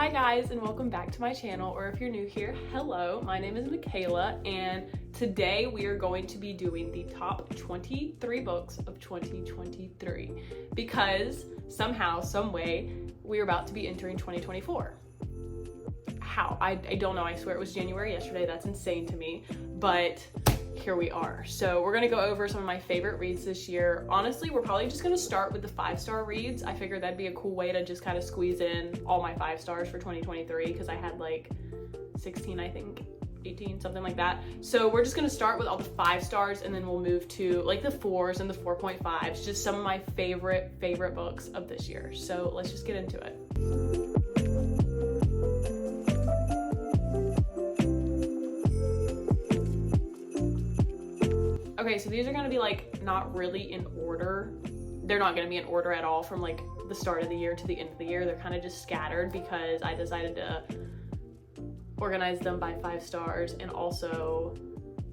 Hi guys, and welcome back to my channel, or if you're new here, hello, my name is Michaela, and today we are going to be doing the top 23 books of 2023, because somehow, some way, we're about to be entering 2024. How? I don't know, I swear it was January yesterday, that's insane to me, but here we are. So we're gonna go over some of my favorite reads this year. Honestly, we're probably just gonna start with the 5-star reads. I figured that'd be a cool way to just kind of squeeze in all my 5 stars for 2023 because I had like 16, I think, 18, something like that. So we're just gonna start with all the 5 stars and then we'll move to like the 4s and the 4.5s, just some of my favorite books of this year. So let's just get into it. Okay, so these are gonna be like not really in order. They're not gonna be in order at all from like the start of the year to the end of the year. They're kind of just scattered because I decided to organize them by 5 stars and also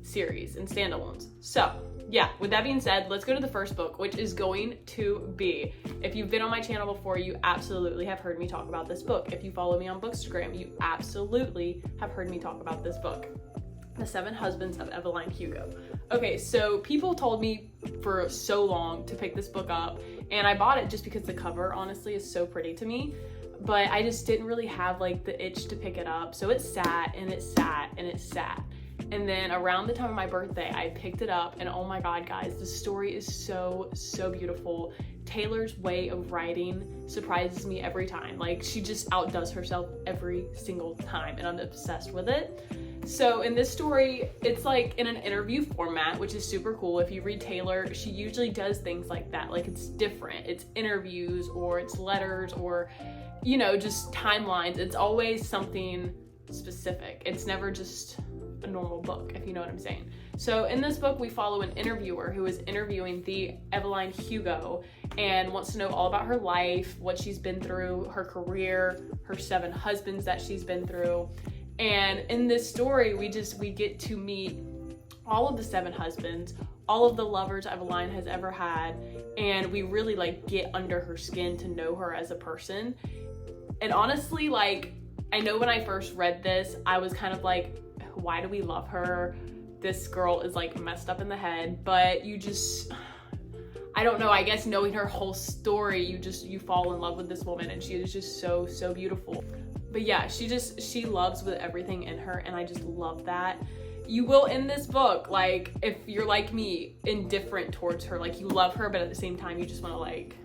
series and standalones. So yeah, with that being said, let's go to the first book, which is going to be, if you've been on my channel before, you absolutely have heard me talk about this book. If you follow me on Bookstagram, you absolutely have heard me talk about this book. The 7 Husbands of Eveline Hugo. Okay, so people told me for so long to pick this book up, and I bought it just because the cover honestly is so pretty to me, but I just didn't really have like the itch to pick it up. So it sat and it sat and it sat. And then around the time of my birthday, I picked it up, and oh my God, guys, the story is so beautiful. Taylor's way of writing surprises me every time. Like, she just outdoes herself every single time, and I'm obsessed with it. So in this story, it's like in an interview format, which is super cool. If you read Taylor, she usually does things like that. Like, it's different. It's interviews or it's letters or, you know, just timelines. It's always something specific. It's never just a normal book, if you know what I'm saying. So in this book, we follow an interviewer who is interviewing the Eveline Hugo and wants to know all about her life, what she's been through, her career, her 7 husbands that she's been through. And in this story, we get to meet all of the 7 husbands, all of the lovers Eveline has ever had, and we really like get under her skin to know her as a person. And honestly, like, I know when I first read this, I was kind of like, why do we love her? This girl is like messed up in the head, but you just, I don't know, I guess knowing her whole story, you fall in love with this woman, and she is just so beautiful. But yeah, she loves with everything in her, and I just love that. You will in this book, like, if you're like me, indifferent towards her, like, you love her, but at the same time, you just want to like,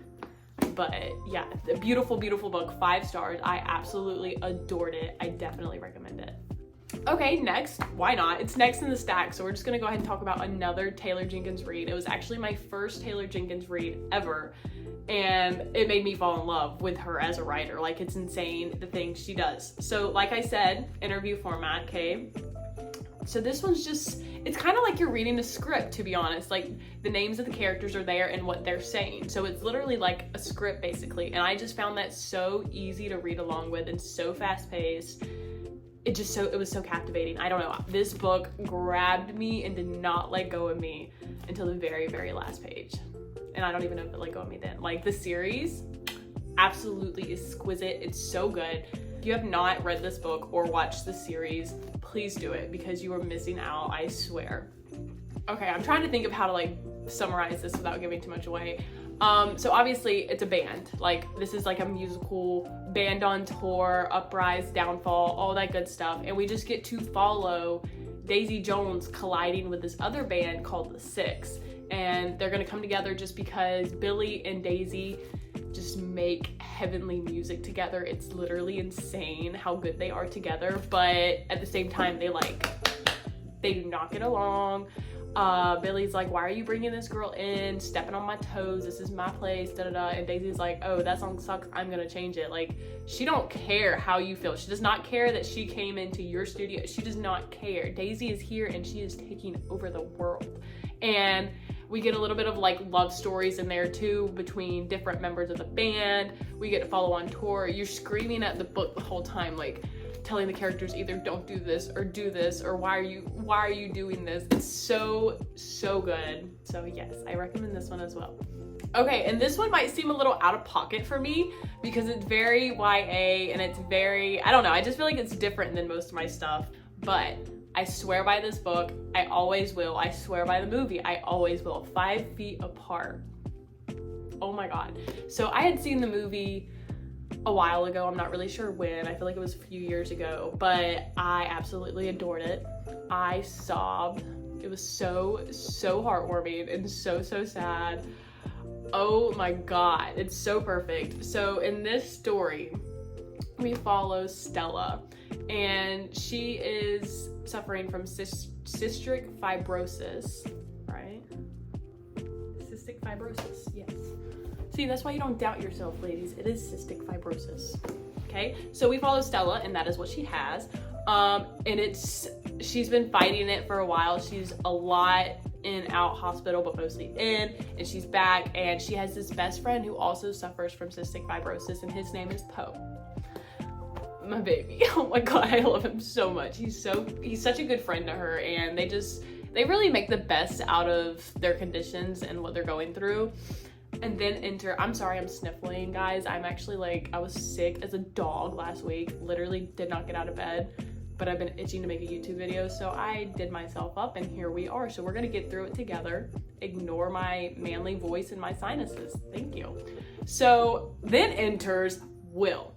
but yeah, a beautiful book, 5 stars. I absolutely adored it. I definitely recommend it. Okay, next, why not? It's next in the stack, so we're just gonna go ahead and talk about another Taylor Jenkins read. It was actually my first Taylor Jenkins read ever, and it made me fall in love with her as a writer. Like, it's insane the things she does. So like I said, interview format, okay? So this one's just, it's kind of like you're reading a script, to be honest. Like, the names of the characters are there and what they're saying. So it's literally like a script, basically. And I just found that so easy to read along with and so fast-paced. It was so captivating. I don't know. This book grabbed me and did not let go of me until the very last page. And I don't even know if it let go of me then. Like, the series, absolutely exquisite. It's so good. If you have not read this book or watched the series, please do it because you are missing out, I swear. Okay, I'm trying to think of how to like summarize this without giving too much away. So obviously it's a band. Like, this is like a musical band on tour, uprise, downfall, all that good stuff. And we just get to follow Daisy Jones colliding with this other band called The Six. And they're gonna come together just because Billy and Daisy just make heavenly music together. It's literally insane how good they are together, but at the same time, they do not get along. Billy's like, why are you bringing this girl in, stepping on my toes, this is my place, and Daisy's like, oh, that song sucks, I'm gonna change it. Like, she don't care how you feel. She does not care that she came into your studio. She does not care. Daisy is here and she is taking over the world. And we get a little bit of like love stories in there too between different members of the band. We get to follow on tour. You're screaming at the book the whole time, like telling the characters either don't do this or why are you doing this. It's so good. So yes, I recommend this one as well. Okay, and this one might seem a little out of pocket for me because it's very YA and it's very, I don't know, I just feel like it's different than most of my stuff, but I swear by this book, I always will. I swear by the movie, I always will. 5 Feet Apart. Oh my God. So I had seen the movie a while ago. I'm not really sure when. I feel like it was a few years ago, but I absolutely adored it. I sobbed. It was so heartwarming and so sad. Oh my God, it's so perfect. So in this story, we follow Stella, and she is suffering from cystic fibrosis, right? Cystic fibrosis, yes. See, that's why you don't doubt yourself, ladies. It is cystic fibrosis, okay? So we follow Stella, and that is what she has. And she's been fighting it for a while. She's a lot in out hospital, but mostly in, and she's back, and she has this best friend who also suffers from cystic fibrosis, and his name is Poe. My baby. Oh my God, I love him so much. He's such a good friend to her, and they really make the best out of their conditions and what they're going through. And then I'm sorry, I'm sniffling, guys. I'm actually like, I was sick as a dog last week. Literally did not get out of bed, but I've been itching to make a YouTube video, so I did myself up, and here we are. So we're gonna get through it together. Ignore my manly voice and my sinuses. Thank you. So then enters Will.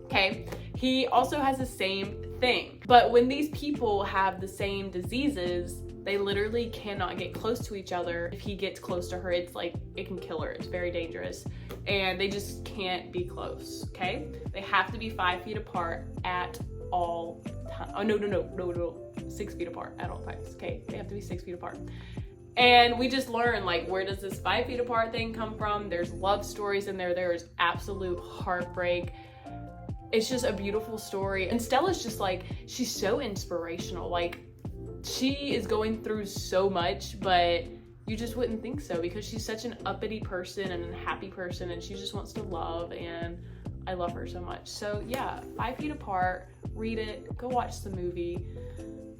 Okay, he also has the same thing, but when these people have the same diseases, they literally cannot get close to each other. If he gets close to her, it's like, it can kill her. It's very dangerous, and they just can't be close, okay? They have to be 5 feet apart at all times. Oh, no, 6 feet apart at all times, okay? They have to be 6 feet apart. And we just learn, like, where does this 5 feet apart thing come from? There's love stories in there. There's absolute heartbreak. It's just a beautiful story. And Stella's just like, she's so inspirational. Like, she is going through so much, but you just wouldn't think so because she's such an uppity person and a happy person, and she just wants to love, and I love her so much. So yeah, 5 Feet Apart, read it, go watch the movie,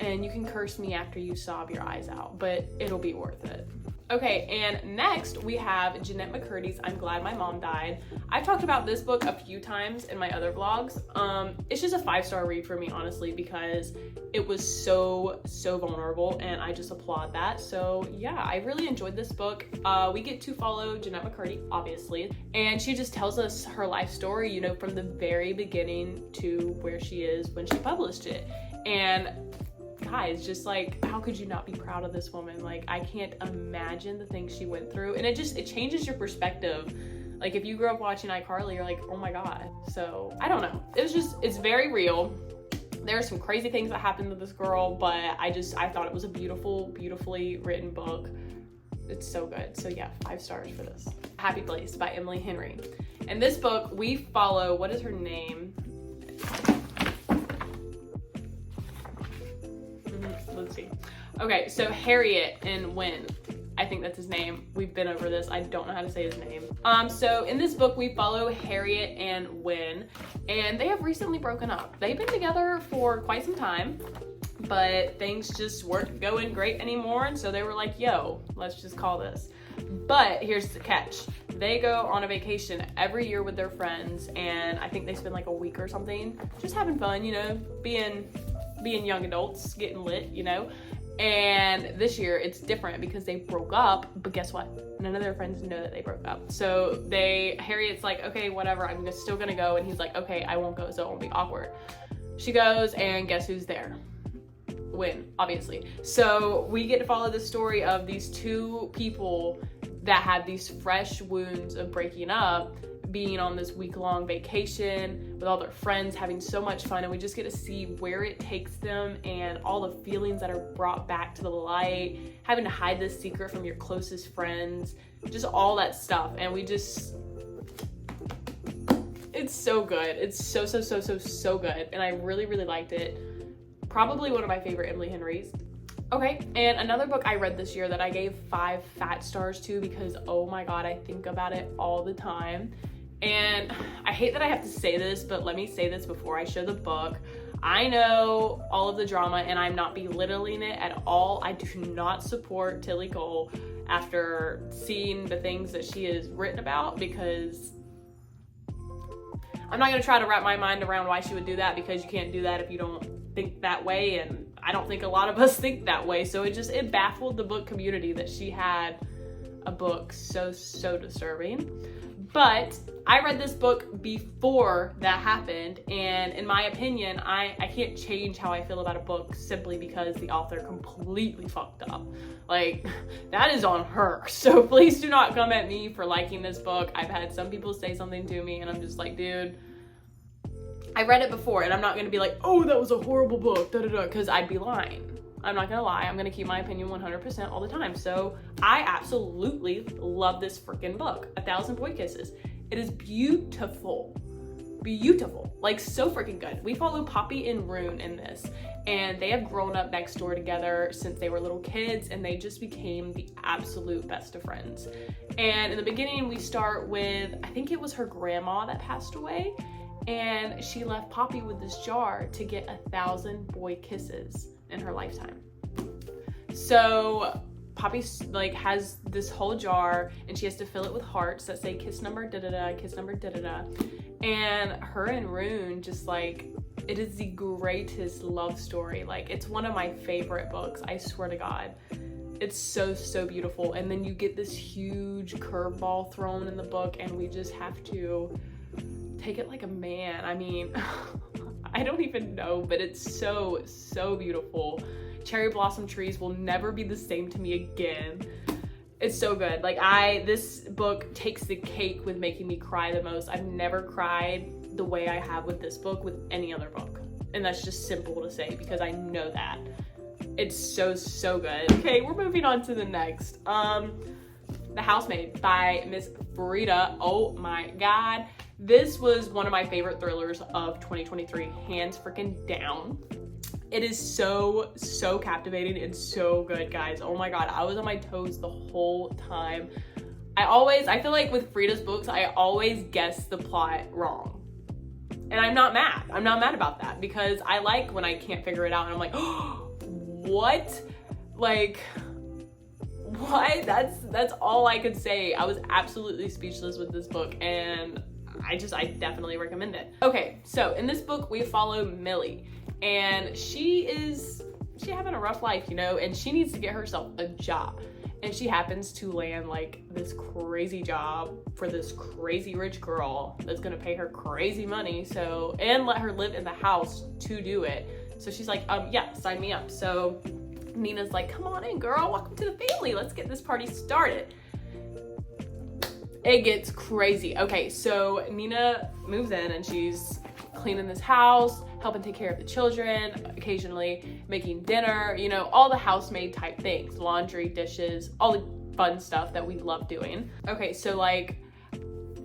and you can curse me after you sob your eyes out, but it'll be worth it. Okay, and next we have Jennette McCurdy's I'm Glad My Mom Died. I've talked about this book a few times in my other vlogs. It's just a 5-star read for me, honestly, because it was so vulnerable, and I just applaud that. So yeah, I really enjoyed this book. We get to follow Jennette McCurdy, obviously, and she just tells us her life story, you know, from the very beginning to where she is when she published it. And guys, just like, how could you not be proud of this woman? Like, I can't imagine the things she went through, and it changes your perspective. Like, if you grew up watching iCarly, you're like, oh my God. So I don't know, it's very real. There are some crazy things that happened to this girl, but I thought it was a beautifully written book. It's so good. So yeah, 5 stars for this. Happy Place by Emily Henry. In this book, we follow, what is her name? Let's see. Okay, so Harriet and Wynn. I think that's his name. We've been over this. I don't know how to say his name. So in this book, we follow Harriet and Wynn, and they have recently broken up. They've been together for quite some time, but things just weren't going great anymore, and so they were like, yo, let's just call this. But here's the catch. They go on a vacation every year with their friends, and I think they spend like a week or something just having fun, you know, being young adults, getting lit, you know. And this year it's different because they broke up, but guess what? None of their friends know that they broke up. So Harriet's like, okay, whatever, I'm still gonna go. And he's like, okay, I won't go, so it won't be awkward. She goes, and guess who's there? Wynn, obviously. So we get to follow the story of these two people that had these fresh wounds of breaking up, being on this week-long vacation with all their friends, having so much fun, and we just get to see where it takes them and all the feelings that are brought back to the light, having to hide this secret from your closest friends, just all that stuff. And it's so good. It's so good, and I really liked it. Probably one of my favorite Emily Henry's. Okay, and another book I read this year that I gave 5 fat stars to because, oh my God, I think about it all the time. And I hate that I have to say this, but let me say this before I show the book. I know all of the drama, and I'm not belittling it at all. I do not support Tilly Cole after seeing the things that she has written about, because I'm not going to try to wrap my mind around why she would do that, because you can't do that if you don't think that way, and I don't think a lot of us think that way. So it baffled the book community that she had a book so disturbing. But I read this book before that happened, and in my opinion, I can't change how I feel about a book simply because the author completely fucked up. Like, that is on her. So please do not come at me for liking this book. I've had some people say something to me, and I'm just like, dude, I read it before, and I'm not gonna be like, oh, that was a horrible book, because I'd be lying. I'm not gonna lie, I'm gonna keep my opinion 100% all the time. So I absolutely love this freaking book, 1,000 Boy Kisses. It is beautiful, like so freaking good. We follow Poppy and Rune in this, and they have grown up next door together since they were little kids, and they just became the absolute best of friends. And in the beginning, we start with, I think it was her grandma that passed away, and she left Poppy with this jar to get 1,000 boy kisses in her lifetime. So Poppy like has this whole jar, and she has to fill it with hearts that say kiss number da-da-da, kiss number da-da-da. And her and Rune just like, it is the greatest love story. Like, it's one of my favorite books, I swear to God. It's so beautiful. And then you get this huge curveball thrown in the book, and we just have to take it like a man. I mean, I don't even know, but it's so beautiful. Cherry blossom trees will never be the same to me again. It's so good. Like, this book takes the cake with making me cry the most. I've never cried the way I have with this book with any other book. And that's just simple to say because I know that. It's so good. Okay, we're moving on to the next. The Housemaid by Miss Frida. Oh my God. This was one of my favorite thrillers of 2023, hands freaking down. It is so captivating and so good, guys. Oh my God, I was on my toes the whole time. I feel like with Frida's books, I always guess the plot wrong. And I'm not mad. I'm not mad about that, because I like when I can't figure it out and I'm like, oh, what? Like, what? That's all I could say. I was absolutely speechless with this book, and I definitely recommend it. Okay, so in this book, we follow Millie, and she's having a rough life, you know, and she needs to get herself a job. And she happens to land like this crazy job for this crazy rich girl that's gonna pay her crazy money, so, and let her live in the house to do it. So she's like, yeah, sign me up. So Nina's like, come on in, girl, welcome to the family. Let's get this party started. It gets crazy. Okay, so Nina moves in and she's cleaning this house, helping take care of the children, occasionally making dinner, you know, all the housemaid type things, laundry, dishes, all the fun stuff that we love doing. Okay, so like,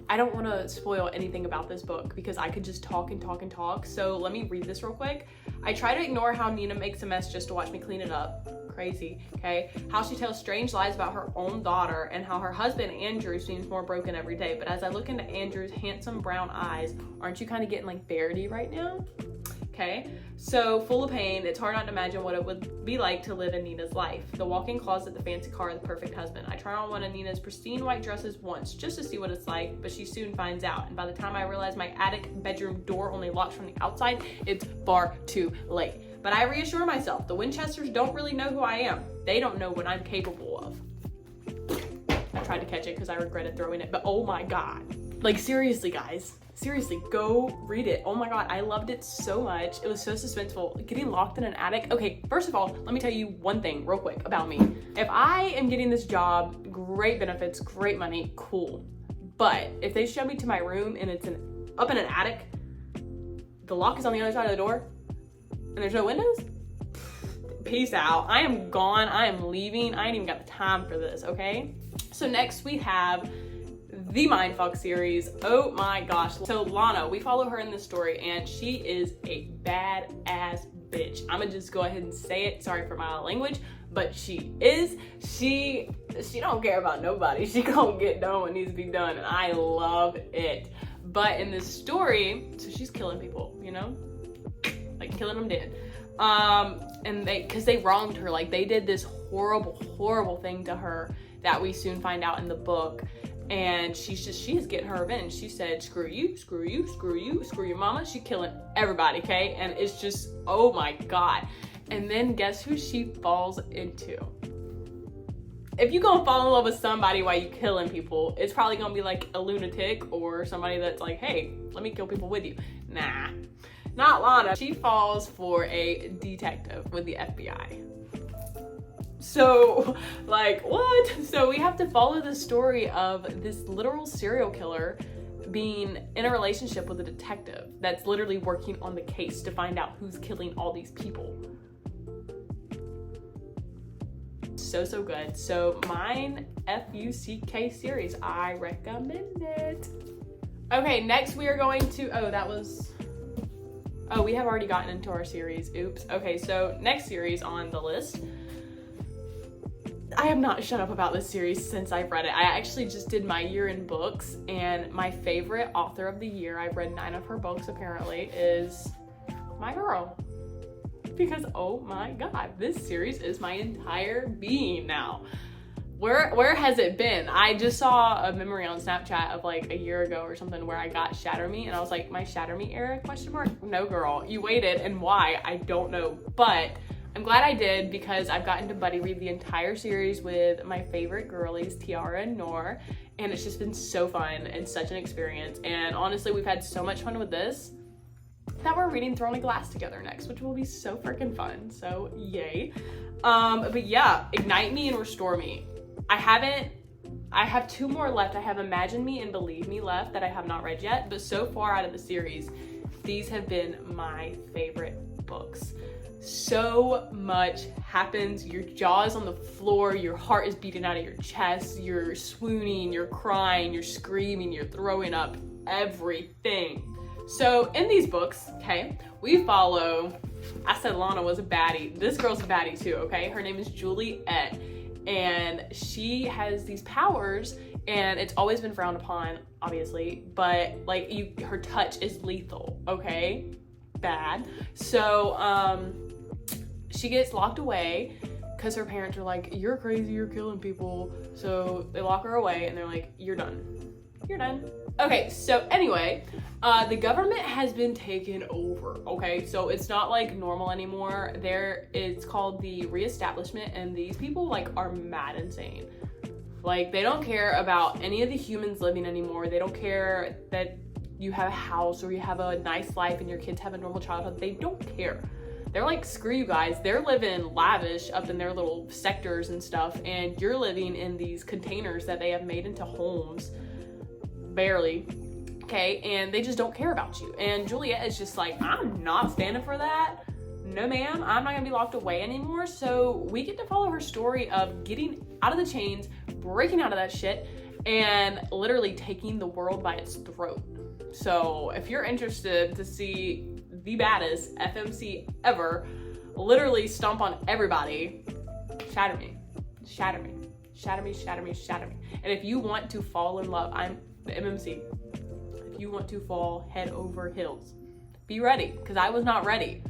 I don't want to spoil anything about this book because I could just talk and talk and talk. So let me read this real quick. I try to ignore how Nina makes a mess just to watch me clean it up. Crazy, okay? How she tells strange lies about her own daughter, and how her husband, Andrew, seems more broken every day. But as I look into Andrew's handsome brown eyes, aren't you kind of getting like Verity right now? Okay, so full of pain, it's hard not to imagine what it would be like to live in Nina's life. The walk-in closet, the fancy car, the perfect husband. I try on one of Nina's pristine white dresses once just to see what it's like, but she soon finds out. And by the time I realize my attic bedroom door only locks from the outside, it's far too late. But I reassure myself, the Winchesters don't really know who I am. They don't know what I'm capable of. I tried to catch it because I regretted throwing it, but oh my God. Like, seriously, guys. Seriously, go read it. Oh my God, I loved it so much. It was so suspenseful. Getting locked in an attic. Okay, first of all, let me tell you one thing real quick about me. If I am getting this job, great benefits, great money, cool. But if they show me to my room and it's up in an attic, the lock is on the other side of the door, and there's no windows, peace out. I am gone. I am leaving. I ain't even got the time for this, okay? So next we have the Mindfuck series. Oh my gosh. So Lana, we follow her in this story, and she is a badass bitch. I'm gonna just go ahead and say it. Sorry for my language, but she is. She don't care about nobody. She gonna get done what needs to be done, and I love it. But in this story, so she's killing people, you know? Like killing them dead. And because they wronged her, like they did this horrible thing to her. that we soon find out in the book. And she's getting her revenge. She said, screw you, screw you, screw you, screw your mama. She's killing everybody, okay? And it's just, oh my God. And then guess who she falls into? If you gonna fall in love with somebody while you killing people, it's probably gonna be like a lunatic or somebody that's like, hey, let me kill people with you. Nah, not Lana. She falls for a detective with the FBI. So, like, what? So we have to follow the story of this literal serial killer being in a relationship with a detective that's literally working on the case to find out who's killing all these people. So good. So mine, FUCK series, I recommend it. Okay, next we are going to, we have already gotten into our series. Oops. Okay, so next series on the list. I have not shut up about this series since I've read it. I actually just did my year in books, and my favorite author of the year, I've read 9 of her books apparently, is my girl. Because oh my God, this series is my entire being now. Where has it been? I just saw a memory on Snapchat of like a year ago or something where I got Shatter Me, and I was like, my Shatter Me era, question mark? No girl, you waited, and why? I don't know, but I'm glad I did because I've gotten to buddy read the entire series with my favorite girlies, Tiara and Noor, and it's just been so fun and such an experience. And honestly, we've had so much fun with this that we're reading Throne of Glass together next, which will be so freaking fun. So yay. But yeah, Ignite Me and Restore Me. I have 2 more left. I have Imagine Me and Believe Me left that I have not read yet, but so far out of the series, these have been my favorite books. So much happens. Your jaw is on the floor, your heart is beating out of your chest, you're swooning, you're crying, you're screaming, you're throwing up, everything. So in these books, okay, we follow, I said Lana was a baddie. This girl's a baddie too, okay? Her name is Juliet, and she has these powers, and it's always been frowned upon, obviously, but like her touch is lethal, okay? Bad. So, she gets locked away because her parents are like, you're crazy, you're killing people. So they lock her away and they're like, you're done. You're done. Okay, so anyway, the government has been taken over, okay? So it's not like normal anymore. It's called the Reestablishment, and these people like are mad insane. Like, they don't care about any of the humans living anymore. They don't care that you have a house or you have a nice life and your kids have a normal childhood. They don't care. They're like, screw you guys. They're living lavish up in their little sectors and stuff, and you're living in these containers that they have made into homes, barely, okay? And they just don't care about you. And Juliet is just like, I'm not standing for that. No ma'am, I'm not gonna be locked away anymore. So we get to follow her story of getting out of the chains, breaking out of that shit, and literally taking the world by its throat. So if you're interested to see the baddest FMC ever literally stomp on everybody, Shatter Me. Shatter Me. Shatter Me, shatter me, shatter me. And if you want to fall in love, I'm the MMC. If you want to fall head over heels, be ready, because I was not ready.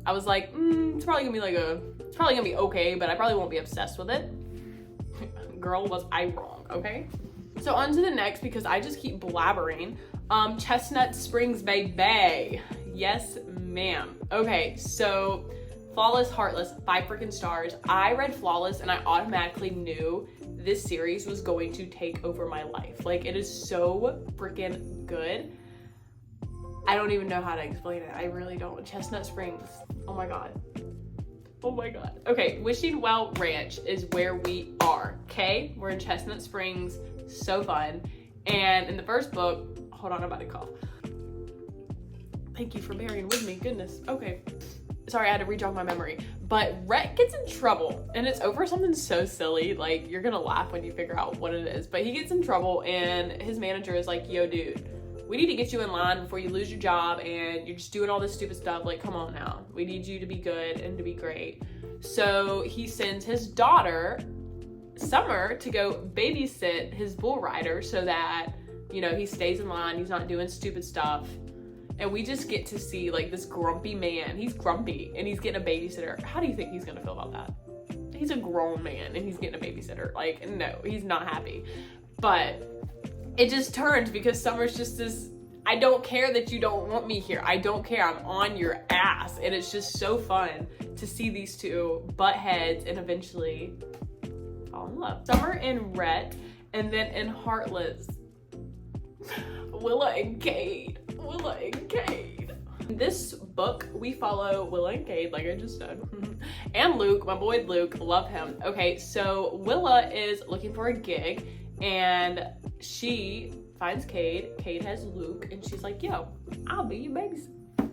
I was like, it's probably gonna be okay, but I probably won't be obsessed with it. Girl, was I wrong, okay? So on to the next, because I just keep blabbering. Chestnut Springs, baby. Yes, ma'am. Okay, so Flawless Heartless, 5 freaking stars. I read Flawless and I automatically knew this series was going to take over my life. Like, it is so freaking good. I don't even know how to explain it. I really don't. Chestnut Springs. Oh my God. Oh my God. Okay, Wishing Well Ranch is where we are, okay? We're in Chestnut Springs. So fun. And in the first book, hold on, I'm about to cough. Thank you for bearing with me. Goodness. Okay. Sorry, I had to re-jog my memory. But Rhett gets in trouble, and it's over something so silly. Like, you're gonna laugh when you figure out what it is. But he gets in trouble, and his manager is like, yo, dude, we need to get you in line before you lose your job, and you're just doing all this stupid stuff. Like, come on now. We need you to be good and to be great. So he sends his daughter, Summer, to go babysit his bull rider so that, you know, he stays in line, he's not doing stupid stuff. And we just get to see like this grumpy man. He's grumpy and he's getting a babysitter. How do you think he's gonna feel about that? he's a grown man and he's getting a babysitter. Like, no, he's not happy. But it just turned because Summer's just this, I don't care that you don't want me here. I don't care. I'm on your ass. And it's just so fun to see these two butt heads and eventually fall in love. Summer and Rhett, and then in Heartless, Willa and Cade. Willa and Cade. In this book, we follow Willa and Cade, like I just said. And Luke, my boy Luke, love him. Okay, so Willa is looking for a gig and she finds Cade. Cade has Luke and she's like, yo, I'll be your babysitter.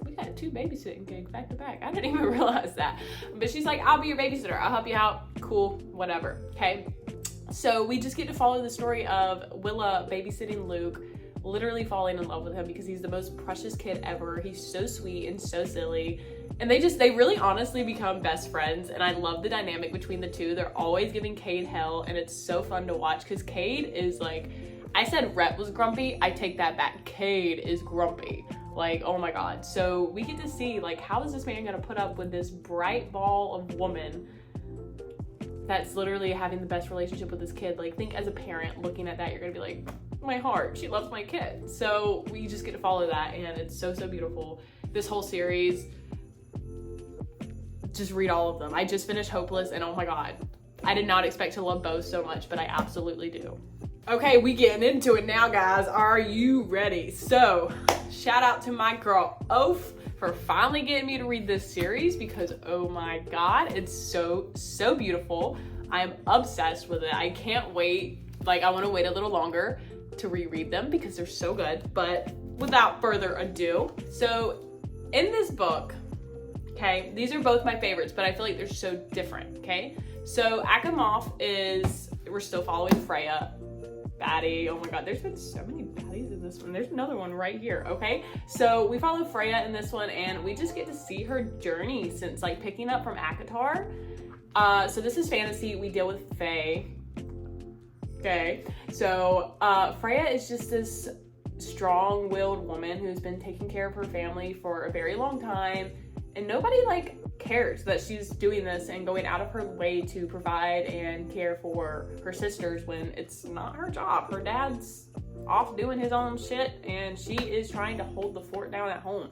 We got 2 babysitting gigs back to back. I didn't even realize that. But she's like, I'll be your babysitter. I'll help you out. Cool, whatever. Okay. So we just get to follow the story of Willa babysitting Luke, literally falling in love with him because he's the most precious kid ever. He's so sweet and so silly. And they really honestly become best friends. And I love the dynamic between the two. They're always giving Cade hell and it's so fun to watch because Cade is like, I said Rhett was grumpy. I take that back. Cade is grumpy. Like, oh my God. So we get to see like, how is this man gonna put up with this bright ball of woman that's literally having the best relationship with this kid? Like, think as a parent looking at that, you're gonna be like, my heart, she loves my kid. So we just get to follow that and it's so, so beautiful. This whole series, just read all of them. I just finished Hopeless and oh my God, I did not expect to love both so much, but I absolutely do. Okay, we getting into it now, guys. Are you ready? So, shout out to my girl, Oaf, for finally getting me to read this series because, oh my God, it's so, so beautiful. I'm obsessed with it. I can't wait. Like, I want to wait a little longer to reread them because they're so good. But without further ado, so in this book, okay, these are both my favorites, but I feel like they're so different, okay? So Akimoff is, we're still following Freya. Baddie, oh my God, there's been so many baddies in this one. There's another one right here, okay? So we follow Freya in this one and we just get to see her journey since like picking up from ACOTAR. So this is fantasy, we deal with Fae. Okay, so Freya is just this strong-willed woman who's been taking care of her family for a very long time and nobody like cares that she's doing this and going out of her way to provide and care for her sisters when it's not her job. Her dad's off doing his own shit and she is trying to hold the fort down at home.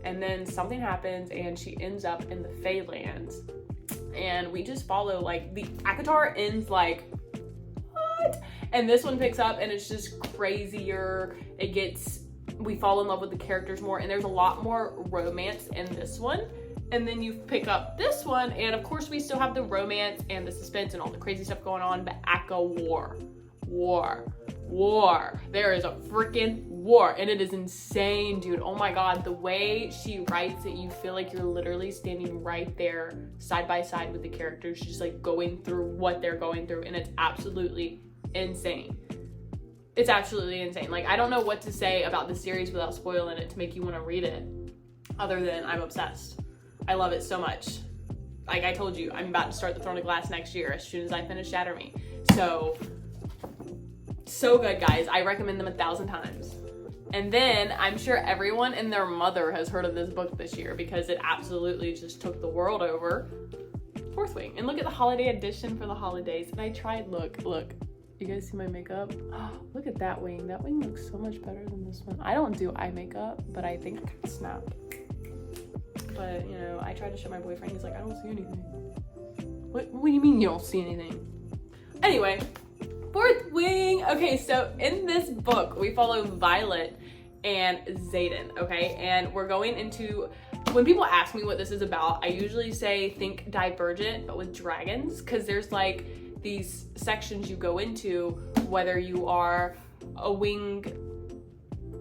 And then something happens and she ends up in the Faelands. And we just follow like the ACOTAR ends like, what? And this one picks up and it's just crazier. We fall in love with the characters more and there's a lot more romance in this one. And then you pick up this one and of course we still have the romance and the suspense and all the crazy stuff going on, but war. There is a freaking war and it is insane, dude. Oh my God, the way she writes it, you feel like you're literally standing right there side by side with the characters, just like going through what they're going through, and it's absolutely insane. It's absolutely insane. Like, I don't know what to say about the series without spoiling it to make you want to read it, other than I'm obsessed. I love it so much. Like I told you, I'm about to start the Throne of Glass next year as soon as I finish Shatter Me. So good, guys. I recommend them 1,000 times. And then I'm sure everyone and their mother has heard of this book this year because it absolutely just took the world over. Fourth Wing. And look at the holiday edition for the holidays. And I tried, look. You guys see my makeup? Oh, look at that wing. That wing looks so much better than this one. I don't do eye makeup, but I think I can snap. But, you know, I tried to show my boyfriend. He's like, I don't see anything. What do you mean you don't see anything? Anyway, Fourth Wing. Okay, so in this book, we follow Violet and Xaden, okay? And we're going into, when people ask me what this is about, I usually say think Divergent, but with dragons, because there's like these sections you go into, whether you are a wing,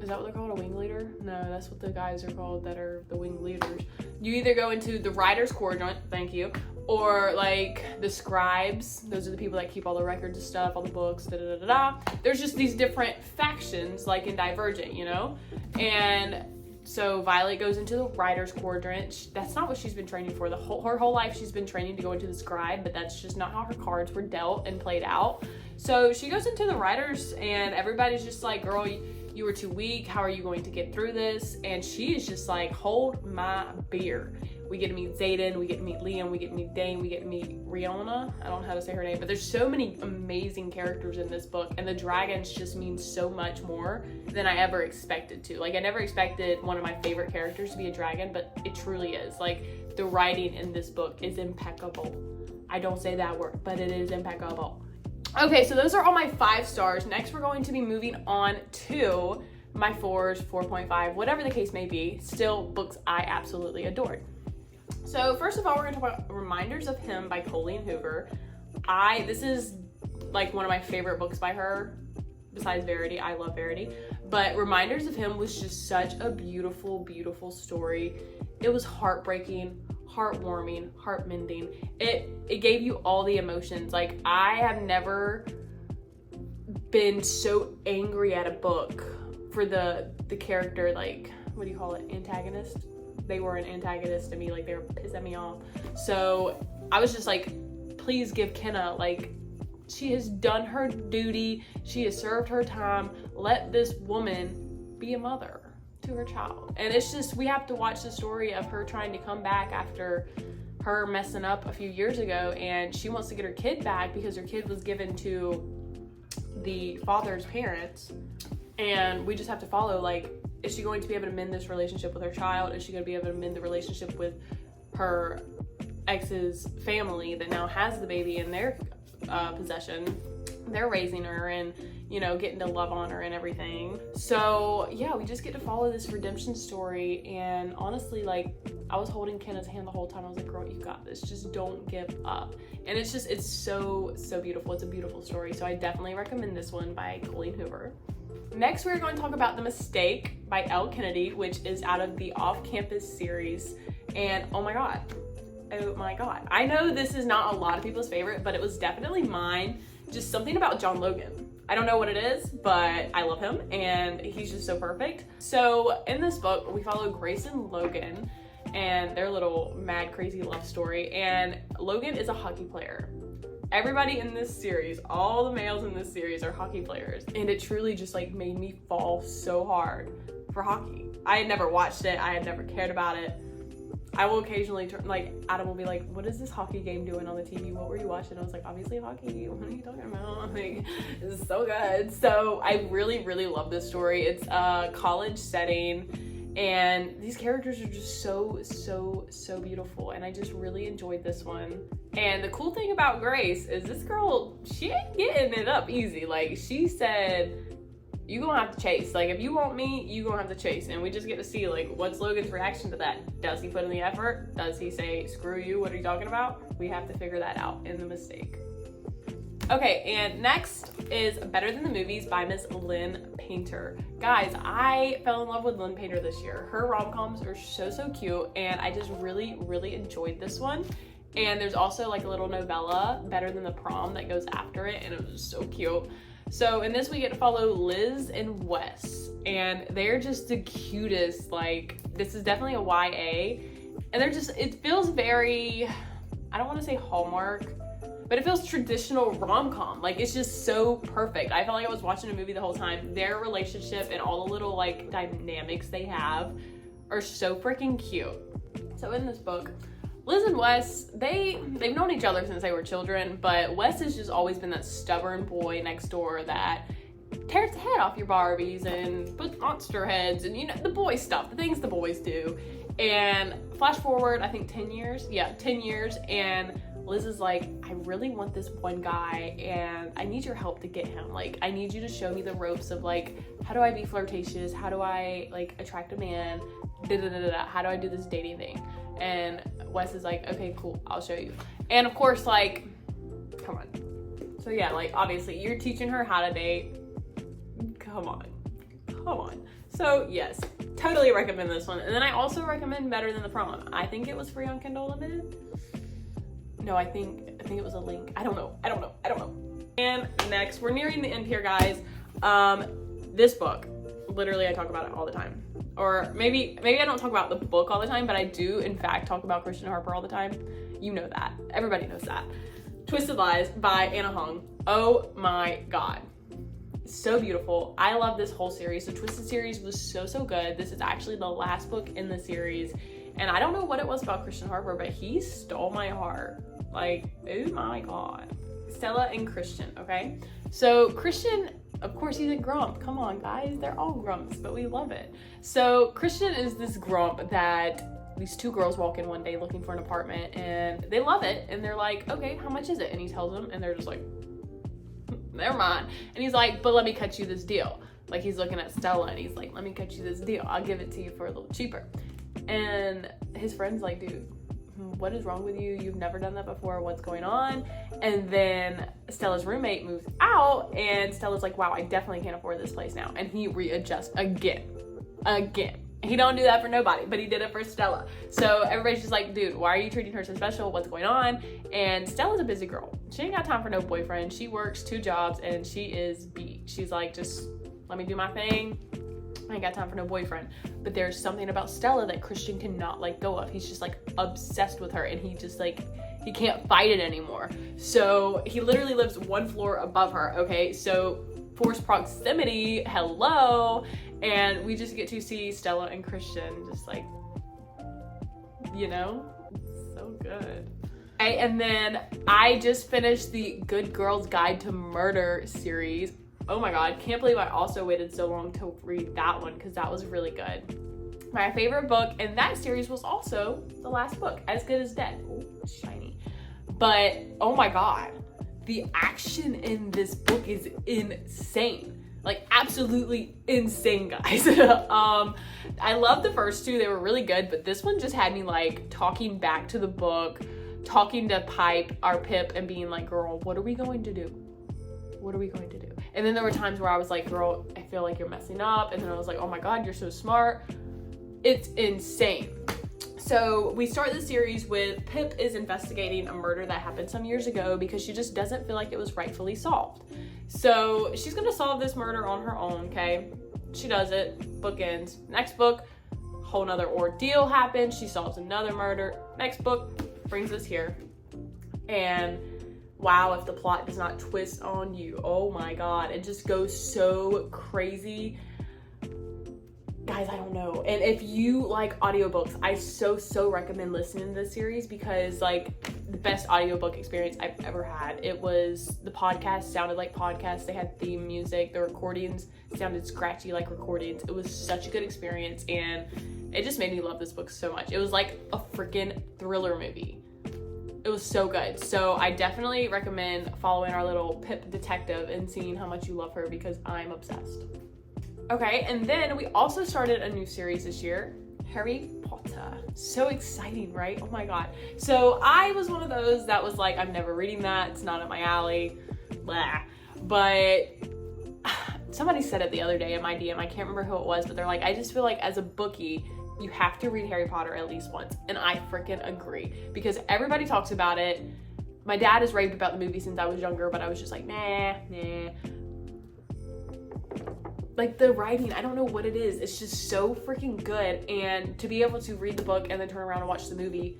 is that what they're called, a wing leader? No, that's what the guys are called that are the wing leaders. You either go into the Rider's Quadrant, thank you, or like the Scribes. Those are the people that keep all the records of stuff, all the books, There's just these different factions like in Divergent, you know? And so Violet goes into the Rider's Quadrant. That's not what she's been training for. Her whole life she's been training to go into the Scribe, but that's just not how her cards were dealt and played out. So she goes into the Riders and everybody's just like, girl, you were too weak. How are you going to get through this? And she is just like, hold my beer. We get to meet Xaden, we get to meet Liam, we get to meet Dane, we get to meet Rihanna. I don't know how to say her name, but there's so many amazing characters in this book, and the dragons just mean so much more than I ever expected to. Like, I never expected one of my favorite characters to be a dragon, but it truly is. Like, the writing in this book is impeccable. I don't say that word, but it is impeccable. Okay, so those are all my 5 stars. Next, we're going to be moving on to my 4s, 4.5, whatever the case may be. Still books I absolutely adored. So first of all, we're going to talk about Reminders of Him by Colleen Hoover. This is like one of my favorite books by her, besides Verity. I love Verity. But Reminders of Him was just such a beautiful, beautiful story. It was heartbreaking, heartwarming, heart-mending. It gave you all the emotions. Like, I have never been so angry at a book for the character, like, what do you call it, antagonist? They were an antagonist to me, like, they were pissing me off. So I was just like, please give Kenna, like, she has done her duty, she has served her time, let this woman be a mother to her child. And it's just, we have to watch the story of her trying to come back after her messing up a few years ago, and she wants to get her kid back because her kid was given to the father's parents. And we just have to follow, like, is she going to be able to mend this relationship with her child? Is she going to be able to mend the relationship with her ex's family that now has the baby in their possession? They're raising her and, you know, getting to love on her and everything. So yeah, we just get to follow this redemption story. And honestly, like, I was holding Kenna's hand the whole time. I was like, girl, you got this. Just don't give up. And it's just, it's so, so beautiful. It's a beautiful story. So I definitely recommend this one by Colleen Hoover. Next, we're going to talk about The Mistake by Elle Kennedy, which is out of the Off-Campus series. And oh my God. I know this is not a lot of people's favorite, but it was definitely mine. Just something about John Logan. I don't know what it is, but I love him and he's just so perfect. So in this book, we follow Grace and Logan and their little mad crazy love story. And Logan is a hockey player. Everybody in this series, all the males in this series are hockey players. And it truly just like made me fall so hard for hockey. I had never watched it. I had never cared about it. I will occasionally turn, like, Adam will be like, what is this hockey game doing on the TV? What were you watching? I was like, obviously hockey. What are you talking about? Like, this is so good. So I really, really love this story. It's a college setting and these characters are just so, so, so beautiful. And I just really enjoyed this one. And the cool thing about Grace is this girl, she ain't getting it up easy. Like, she said, you gonna have to chase. Like, if you want me, you gonna have to chase. And we just get to see, like, what's Logan's reaction to that? Does he put in the effort? Does he say, screw you, what are you talking about? We have to figure that out in The Mistake. Okay, and next is Better Than the Movies by Miss Lynn Painter. Guys, I fell in love with Lynn Painter this year. Her rom-coms are so, so cute, and I just really, really enjoyed this one. And there's also, like, a little novella, Better Than the Prom, that goes after it, and it was so cute. So in this, we get to follow Liz and Wes, and they're just the cutest. Like, this is definitely a YA, and they're just, it feels very, I don't want to say Hallmark, but it feels traditional rom-com. Like, it's just so perfect. I felt like I was watching a movie the whole time. Their relationship and all the little, like, dynamics they have are so freaking cute. So in this book, Liz and Wes, they've known each other since they were children, but Wes has just always been that stubborn boy next door that tears the head off your Barbies and puts monster heads and, you know, the boy stuff, the things the boys do. And flash forward, I think 10 years? Yeah, 10 years, and Liz is like, I really want this one guy and I need your help to get him. Like, I need you to show me the ropes of, like, how do I be flirtatious? How do I, like, attract a man? How do I do this dating thing? And Wes is like, okay, cool, I'll show you. And of course, like, come on. So yeah, like, obviously you're teaching her how to date. Come on. So yes, totally recommend this one. And then I also recommend Better Than the Prom. I think it was free on Kindle Unlimited. No, I think it was a link. I don't know. And next, we're nearing the end here, guys. This book, literally I talk about it all the time. Or maybe I don't talk about the book all the time, but I do, in fact, talk about Christian Harper all the time. You know that. Everybody knows that. Twisted Lies by Anna Hung. Oh my God. So beautiful. I love this whole series. The Twisted series was so, so good. This is actually the last book in the series. And I don't know what it was about Christian Harper, but he stole my heart. Like, oh my God. Stella and Christian, okay? So Christian, of course, he's a grump. Come on, guys. They're all grumps, but we love it. So Christian is this grump that these two girls walk in one day looking for an apartment, and they love it. And they're like, okay, how much is it? And he tells them, and they're just like, never mind. And he's like, but let me cut you this deal. Like, he's looking at Stella, and he's like, let me cut you this deal. I'll give it to you for a little cheaper. And his friend's like, dude, what is wrong with you? You've never done that before. What's going on? And then Stella's roommate moves out, and Stella's like, wow, I definitely can't afford this place now. And he readjusts again. He don't do that for nobody, but he did it for Stella. So everybody's just like, dude, why are you treating her so special? What's going on? And Stella's a busy girl. She ain't got time for no boyfriend. She works 2 jobs, and she is beat. She's like, just let me do my thing. I ain't got time for no boyfriend. But there's something about Stella that Christian cannot let go of. He's just like obsessed with her, and he just like, he can't fight it anymore. So he literally lives 1 floor above her, okay? So forced proximity, hello. And we just get to see Stella and Christian just like, you know, it's so good. Okay, and then I just finished the Good Girls Guide to Murder series. Oh my God, can't believe I also waited so long to read that one because that was really good. My favorite book in that series was also the last book, As Good as Dead. Oh, shiny. But oh my God, the action in this book is insane. Like, absolutely insane, guys. I love the first 2. They were really good, but this one just had me like talking back to the book, talking to Pip, and being like, girl, what are we going to do? What are we going to do? And then there were times where I was like, girl, I feel like you're messing up. And then I was like, oh my God, you're so smart. It's insane. So we start the series with Pip is investigating a murder that happened some years ago because she just doesn't feel like it was rightfully solved. So she's gonna solve this murder on her own, okay? She does it, book ends. Next book, whole nother ordeal happens. She solves another murder. Next book brings us here. And wow, if the plot does not twist on you, oh my God, it just goes so crazy. Guys, I don't know. And if you like audiobooks, I so recommend listening to this series because like the best audiobook experience I've ever had. It was, the podcast sounded like podcasts. They had theme music. The recordings sounded scratchy like recordings. It was such a good experience, and it just made me love this book so much. It was like a freaking thriller movie. It was so good. So I definitely recommend following our little Pip detective and seeing how much you love her because I'm obsessed. Okay, and then we also started a new series this year, Harry Potter. So exciting, right? Oh my God. So I was one of those that was like, I'm never reading that. It's not up my alley. Blah. But somebody said it the other day in my DM. I can't remember who it was, but they're like, I just feel like as a bookie, you have to read Harry Potter at least once. And I freaking agree because everybody talks about it. My dad has raved about the movie since I was younger, but I was just like, nah. Like the writing, I don't know what it is. It's just so freaking good. And to be able to read the book and then turn around and watch the movie,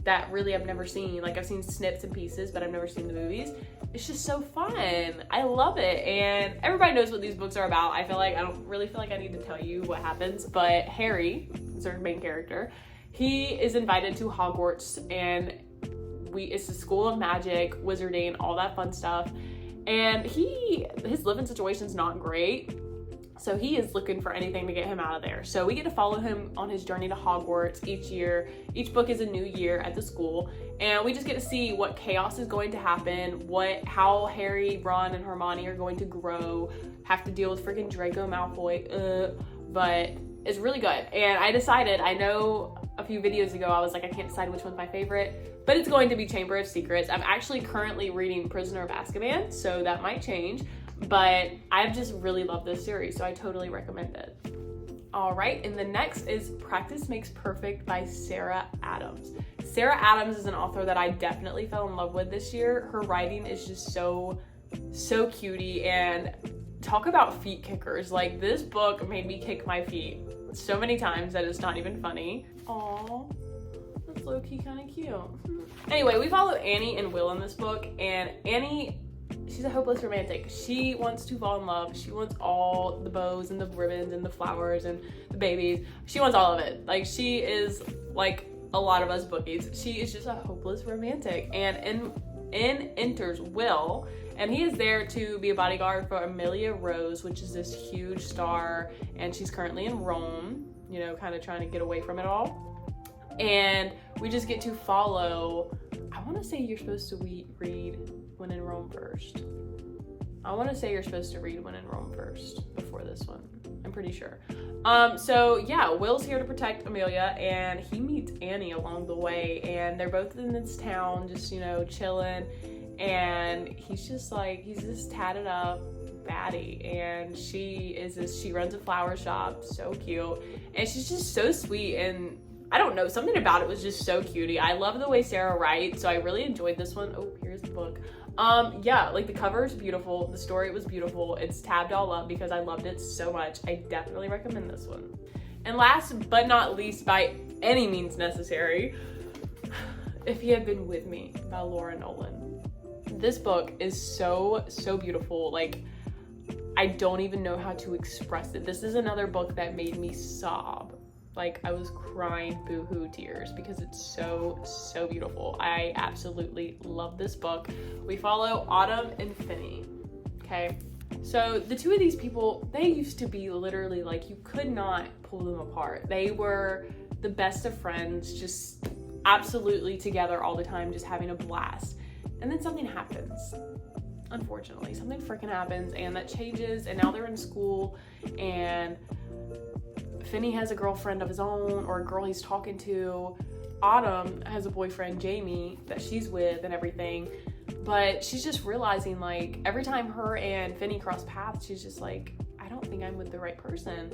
that really I've never seen. Like I've seen snips and pieces, but I've never seen the movies. It's just so fun. I love it. And everybody knows what these books are about. I don't really feel like I need to tell you what happens, but Harry is our main character. He is invited to Hogwarts, and it's the school of magic, wizarding, all that fun stuff. And his living situation's not great. So he is looking for anything to get him out of there. So we get to follow him on his journey to Hogwarts each year. Each book is a new year at the school. And we just get to see what chaos is going to happen, how Harry, Ron, and Hermione are going to grow, have to deal with freaking Draco Malfoy. But it's really good. And I know a few videos ago, I was like, I can't decide which one's my favorite, but it's going to be Chamber of Secrets. I'm actually currently reading Prisoner of Azkaban, so that might change. But I've just really loved this series, so I totally recommend it. All right, and the next is Practice Makes Perfect by Sarah Adams. Sarah Adams is an author that I definitely fell in love with this year. Her writing is just so cutie, and talk about feet kickers. Like, this book made me kick my feet so many times that it's not even funny. Aww, that's low-key kind of cute. Anyway, we follow Annie and Will in this book, and Annie she's a hopeless romantic. She wants to fall in love. She wants all the bows and the ribbons and the flowers and the babies. She wants all of it. Like, she is like a lot of us bookies. She is just a hopeless romantic. And in enters Will, and he is there to be a bodyguard for Amelia Rose, which is this huge star, and she's currently in Rome, you know, kind of trying to get away from it all. And we just get to follow, I want to say you're supposed to read When in Rome first. I want to say you're supposed to read When in Rome first before this one. I'm pretty sure. So yeah, Will's here to protect Amelia, and he meets Annie along the way, and they're both in this town just, you know, chilling, and he's just like, he's this tatted up baddie, and she runs a flower shop, so cute, and she's just so sweet, and I don't know, something about it was just so cutie. I love the way Sarah writes, so I really enjoyed this one. Oh, here's the book. Yeah, like the cover is beautiful, the story was beautiful, it's tabbed all up because I loved it so much. I definitely recommend this one. And last but not least, by any means necessary, If He Had Been With Me by Laura Nolan. This book is so beautiful. Like, I don't even know how to express it. This is another book that made me sob. Like, I was crying boo-hoo tears because it's so beautiful. I absolutely love this book. We follow Autumn and Finney, okay? So the two of these people, they used to be literally like, you could not pull them apart. They were the best of friends, just absolutely together all the time, just having a blast. And then something happens. Unfortunately, something freaking happens, and that changes, and now they're in school, and Finney has a girlfriend of his own, or a girl he's talking to. Autumn has a boyfriend, Jamie, that she's with and everything. But she's just realizing, like, every time her and Finney cross paths, she's just like, I don't think I'm with the right person.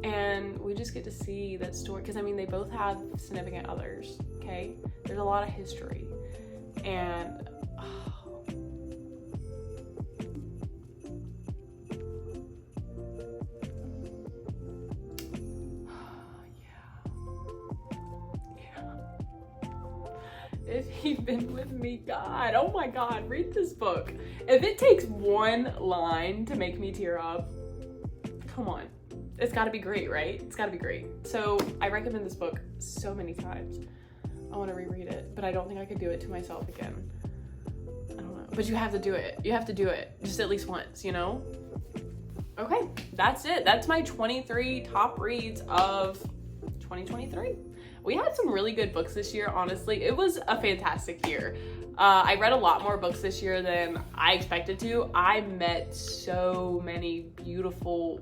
And we just get to see that story, because I mean, they both have significant others, okay? There's a lot of history. And If He'd Been With Me, God, oh my God, read this book. If it takes one line to make me tear up, come on. It's gotta be great, right? It's gotta be great. So I recommend this book so many times. I wanna reread it, but I don't think I could do it to myself again. I don't know, but you have to do it. You have to do it, just at least once, you know? Okay, that's it. That's my 23 top reads of 2023. We had some really good books this year, honestly. It was a fantastic year. I read a lot more books this year than I expected to. I met so many beautiful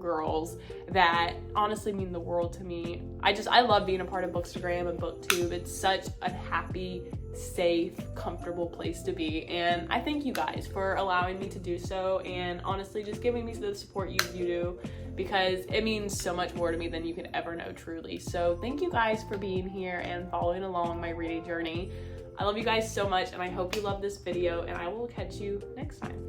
girls that honestly mean the world to me. I love being a part of Bookstagram and BookTube. It's such a happy, safe, comfortable place to be. And I thank you guys for allowing me to do so, and honestly just giving me the support you do, because it means so much more to me than you could ever know, truly. So thank you guys for being here and following along my reading journey. I love you guys so much, and I hope you love this video, and I will catch you next time.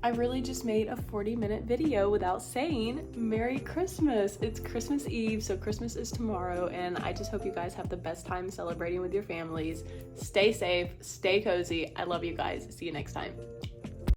I really just made a 40-minute video without saying Merry Christmas. It's Christmas Eve, so Christmas is tomorrow, and I just hope you guys have the best time celebrating with your families. Stay safe, stay cozy. I love you guys. See you next time.